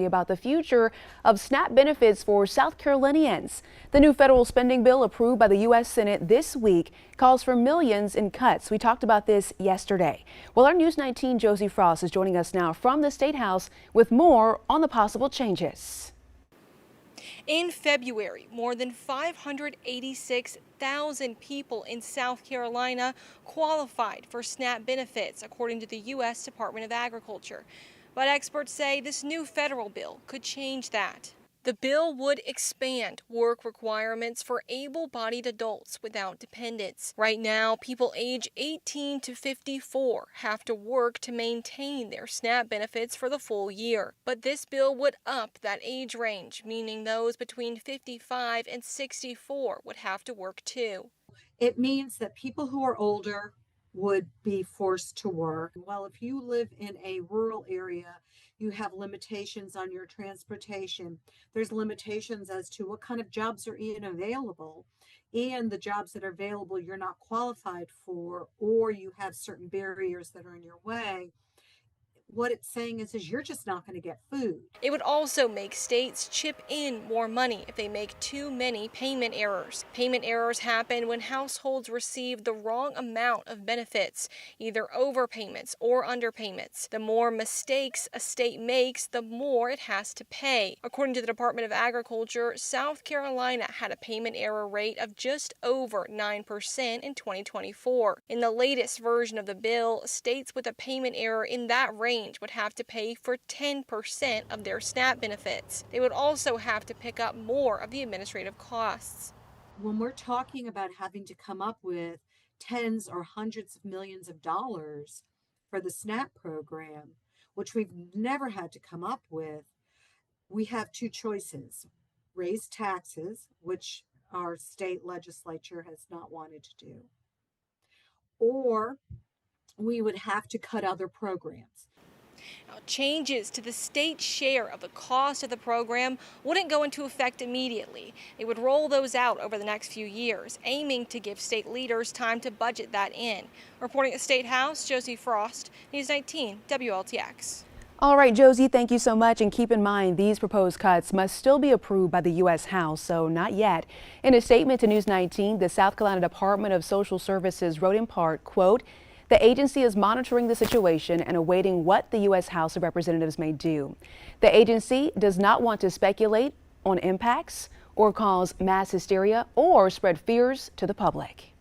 About the future of SNAP benefits for South Carolinians. The new federal spending bill approved by the U.S. Senate this week calls for millions in cuts. We talked about this yesterday. Well, our News 19 Josie Frost is joining us now from the State House with more on the possible changes. In February, more than 586,000 people in South Carolina qualified for SNAP benefits, according to the U.S. Department of Agriculture. But experts say this new federal bill could change that. The bill would expand work requirements for able-bodied adults without dependents. Right now, people age 18 to 54 have to work to maintain their SNAP benefits for the full year. But this bill would up that age range, meaning those between 55 and 64 would have to work too. It means that people who are older would be forced to work. Well, if you live in a rural area, you have limitations on your transportation. There's limitations as to what kind of jobs are even available, and the jobs that are available you're not qualified for, or you have certain barriers that are in your way. What it's saying is you're just not going to get food. It would also make states chip in more money if they make too many payment errors. Payment errors happen when households receive the wrong amount of benefits, either overpayments or underpayments. The more mistakes a state makes, the more it has to pay. According to the Department of Agriculture, South Carolina had a payment error rate of just over 9% in 2024. In the latest version of the bill, states with a payment error in that range would have to pay for 10% of their SNAP benefits. They would also have to pick up more of the administrative costs. When we're talking about having to come up with tens or hundreds of millions of dollars for the SNAP program, which we've never had to come up with, we have two choices: raise taxes, which our state legislature has not wanted to do, or we would have to cut other programs. Now, changes to the state share of the cost of the program wouldn't go into effect immediately. They would roll those out over the next few years, aiming to give state leaders time to budget that in. Reporting at the State House, Josie Frost, News 19 WLTX. All right, Josie, thank you so much. And keep in mind, these proposed cuts must still be approved by the U.S. House, so not yet. In a statement to News 19, the South Carolina Department of Social Services wrote in part, quote, "The agency is monitoring the situation and awaiting what the U.S. House of Representatives may do. The agency does not want to speculate on impacts or cause mass hysteria or spread fears to the public."